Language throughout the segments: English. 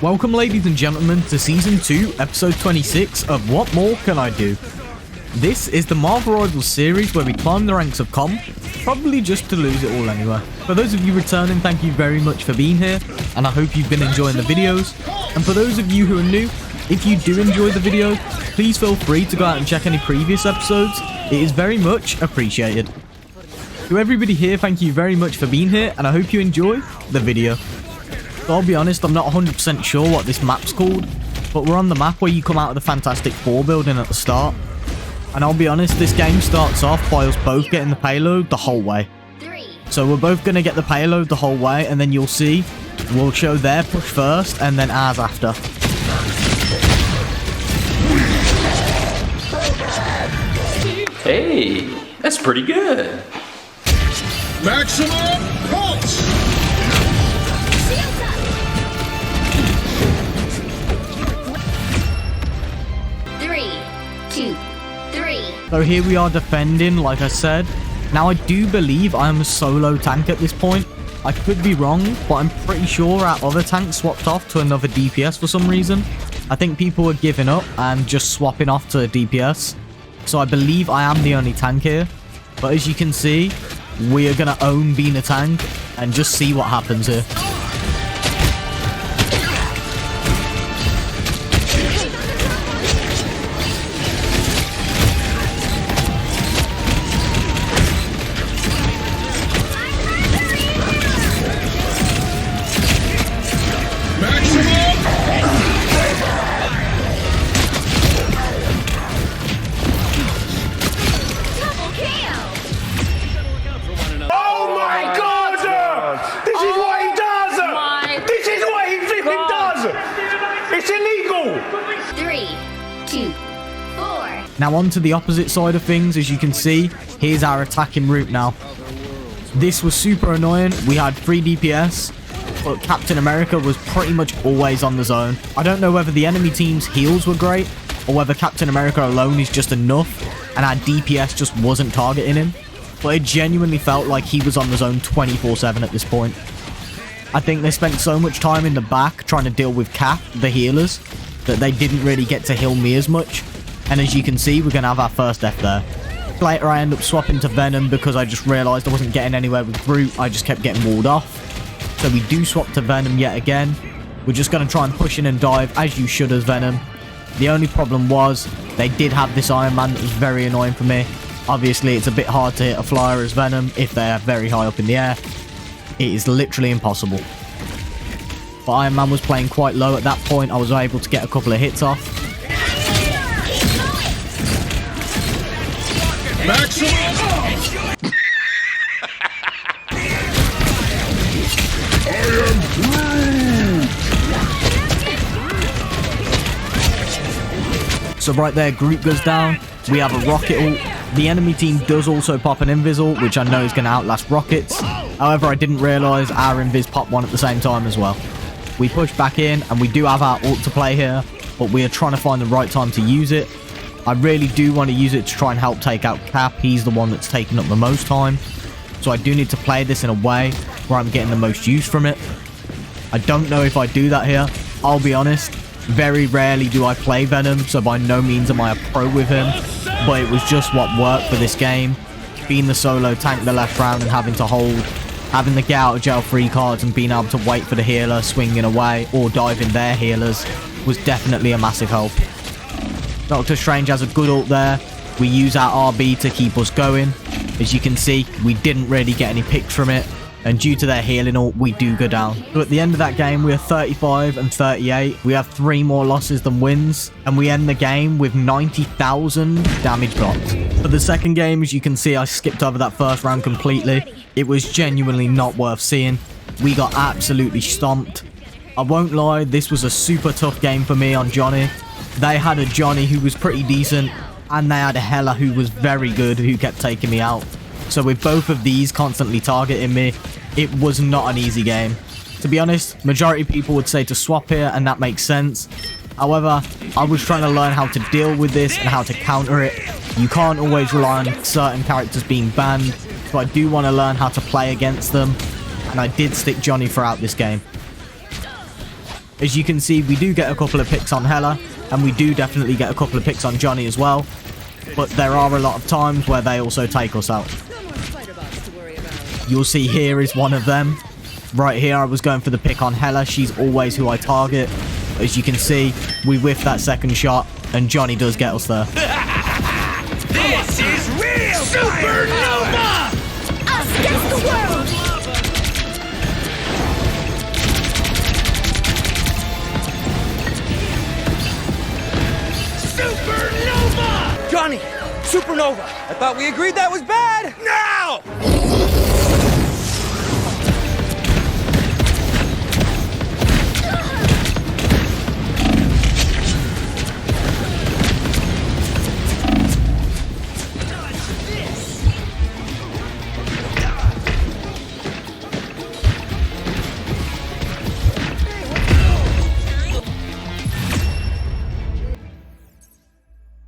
Welcome ladies and gentlemen to Season 2, Episode 26 of What More Can I Do? This is the Marvel Rivals series where we climb the ranks of comp, probably just to lose it all anyway. For those of you returning, thank you very much for being here, and I hope you've been enjoying the videos. And for those of you who are new, if you do enjoy the video, please feel free to go out and check any previous episodes. It is very much appreciated. To everybody here, thank you very much for being here, and I hope you enjoy the video. So I'll be honest, I'm not 100% sure what this map's called, but we're on the map where you come out of the Fantastic Four building at the start. And I'll be honest, this game starts off by us both getting the payload the whole way. So we're both going to get the payload the whole way, and then you'll see, we'll show their push first, and then ours after. Hey, that's pretty good. Maximum pulse! So here we are defending, like I said. Now I do believe I'm a solo tank at this point. I could be wrong, but I'm pretty sure our other tank swapped off to another DPS for some reason. I think people were giving up and just swapping off to a DPS. So I believe I am the only tank here. But as you can see, we are going to own being a tank and just see what happens here. Now on to the opposite side of things. As you can see, here's our attacking route now. This was super annoying. We had 3 DPS, but Captain America was pretty much always on the zone. I don't know whether the enemy team's heals were great, or whether Captain America alone is just enough, and our DPS just wasn't targeting him. But it genuinely felt like he was on the zone 24/7 at this point. I think they spent so much time in the back trying to deal with Cap, the healers, that they didn't really get to heal me as much. And as you can see, we're going to have our first death there. Later, I end up swapping to Venom because I just realized I wasn't getting anywhere with Groot. I just kept getting walled off. So we do swap to Venom yet again. We're just going to try and push in and dive, as you should as Venom. The only problem was, they did have this Iron Man that was very annoying for me. Obviously, it's a bit hard to hit a flyer as Venom if they are very high up in the air. It is literally impossible. But Iron Man was playing quite low at that point. I was able to get a couple of hits off. So right there, Groot goes down. We have a rocket ult. The enemy team does also pop an invis ult, which I know is going to outlast rockets. However, I didn't realize our invis popped one at the same time as well. We push back in, and we do have our ult to play here, but we are trying to find the right time to use it. I really do want to use it to try and help take out Cap. He's the one that's taking up the most time. So I do need to play this in a way where I'm getting the most use from it. I don't know if I do that here. I'll be honest. Very rarely do I play Venom, so by no means am I a pro with him. But it was just what worked for this game. Being the solo tank the last round and having to hold, having the get out of jail free cards and being able to wait for the healer swinging away or diving their healers was definitely a massive help. Doctor Strange has a good ult there. We use our RB to keep us going. As you can see, we didn't really get any picks from it. And due to their healing ult, we do go down. So at the end of that game, we are 35 and 38. We have 3 more losses than wins. And we end the game with 90,000 damage blocked. For the second game, as you can see, I skipped over that first round completely. It was genuinely not worth seeing. We got absolutely stomped. I won't lie, this was a super tough game for me on Johnny. They had a Johnny who was pretty decent, and they had a Hela who was very good, who kept taking me out. So with both of these constantly targeting me, it was not an easy game. To be honest, majority of people would say to swap here, and that makes sense. However, I was trying to learn how to deal with this and how to counter it. You can't always rely on certain characters being banned, so I do want to learn how to play against them, and I did stick Johnny throughout this game. As you can see, we do get a couple of picks on Hela, and we do definitely get a couple of picks on Johnny as well. But there are a lot of times where they also take us out. You'll see here is one of them. Right here, I was going for the pick on Hela. She's always who I target. As you can see, we whiff that second shot, and Johnny does get us there. This is real Supernova! Us against the world! Supernova! Johnny, Supernova! I thought we agreed that was bad! Now!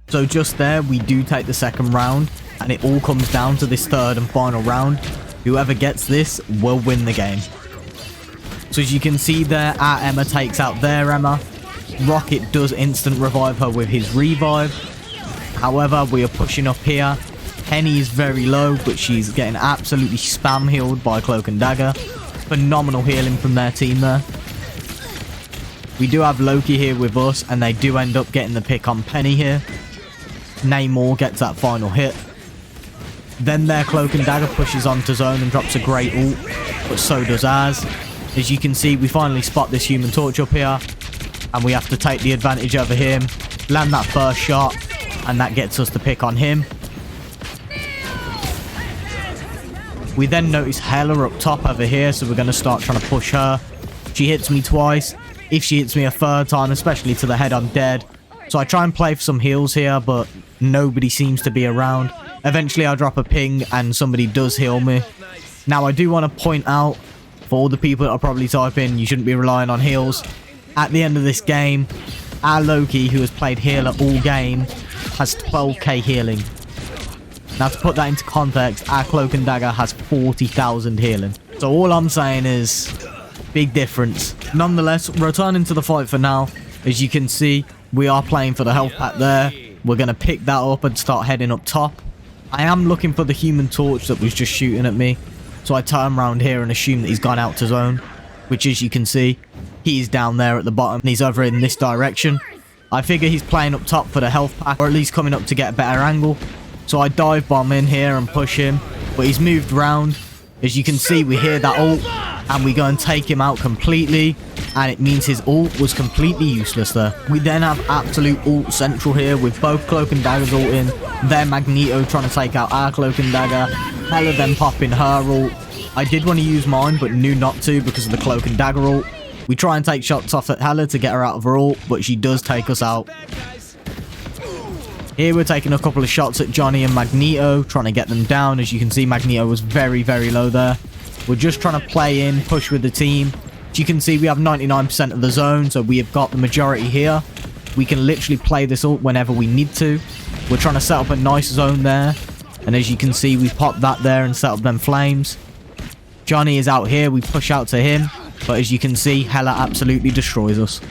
So just there, we do take the second round, and it all comes down to this third and final round. Whoever gets this will win the game. So as you can see there, our Emma takes out their Emma. Rocket does instant revive her with his revive. However, we are pushing up here. Penny is very low, but she's getting absolutely spam healed by Cloak and Dagger. Phenomenal healing from their team there. We do have Loki here with us, and they do end up getting the pick on Penny here. Namor gets that final hit. Then their Cloak and Dagger pushes onto zone and drops a great ult, but so does ours. As you can see, we finally spot this Human Torch up here, and we have to take the advantage over him, land that first shot, and that gets us the pick on him. We then notice Hela up top over here, so we're going to start trying to push her. She hits me twice. If she hits me a third time, especially to the head, I'm dead. So I try and play for some heals here, but nobody seems to be around. Eventually I drop a ping and somebody does heal me. Now I do want to point out, for all the people that are probably typing, you shouldn't be relying on heals. At the end of this game, our Loki, who has played healer all game, has 12k healing. Now to put that into context, our Cloak and Dagger has 40,000 healing. So all I'm saying is, big difference. Nonetheless, returning to the fight for now, as you can see, we are playing for the health pack there. We're going to pick that up and start heading up top. I am looking for the Human Torch that was just shooting at me. So I turn around here and assume that he's gone out to zone. Which, as you can see, he's down there at the bottom and he's over in this direction. I figure he's playing up top for the health pack, or at least coming up to get a better angle. So I dive bomb in here and push him. But he's moved round. As you can see, we hear that ult and we go and take him out completely, and it means his ult was completely useless there. We then have absolute ult central here with both Cloak and Daggers ulting, their Magneto trying to take out our Cloak and Dagger, Hela then popping her ult. I did want to use mine but knew not to because of the Cloak and Dagger ult. We try and take shots off at Hela to get her out of her ult, but she does take us out. Here we're taking a couple of shots at Johnny and Magneto, trying to get them down. As you can see, Magneto was very, very low there. We're just trying to play in, push with the team. As you can see, we have 99% of the zone, so we have got the majority here. We can literally play this ult whenever we need to. We're trying to set up a nice zone there. And as you can see, we popped that there and set up them flames. Johnny is out here. We push out to him. But as you can see, Hela absolutely destroys us.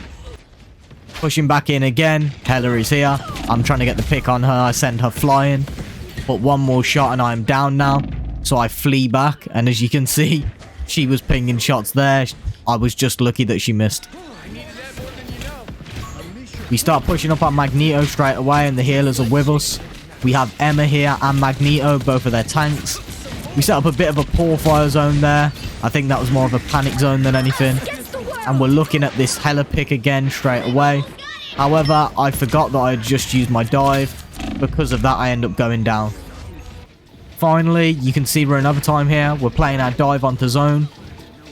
Pushing back in again. Hela is here. I'm trying to get the pick on her. I send her flying. But one more shot and I'm down now. So I flee back. And as you can see, she was pinging shots there. I was just lucky that she missed. We start pushing up on Magneto straight away and the healers are with us. We have Emma here and Magneto, both of their tanks. We set up a bit of a poor fire zone there. I think that was more of a panic zone than anything. And we're looking at this Hela pick again straight away. However, I forgot that I had just used my dive. Because of that, I end up going down. Finally, you can see we're another time here. We're playing our dive onto zone.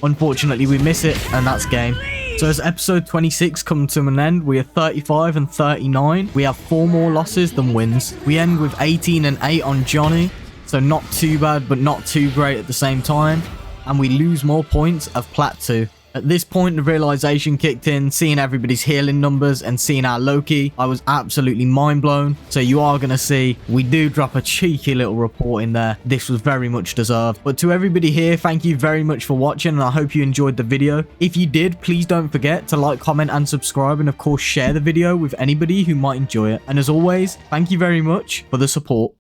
Unfortunately, we miss it, and that's game. So as episode 26 comes to an end, we are 35 and 39. We have 4 more losses than wins. We end with 18 and 8 on Johnny. So not too bad, but not too great at the same time. And we lose more points of Plat 2. At this point, the realization kicked in, seeing everybody's healing numbers and seeing our Loki. I was absolutely mind blown. So you are going to see, we do drop a cheeky little report in there. This was very much deserved. But to everybody here, thank you very much for watching, and I hope you enjoyed the video. If you did, please don't forget to like, comment, and subscribe, and of course, share the video with anybody who might enjoy it. And as always, thank you very much for the support.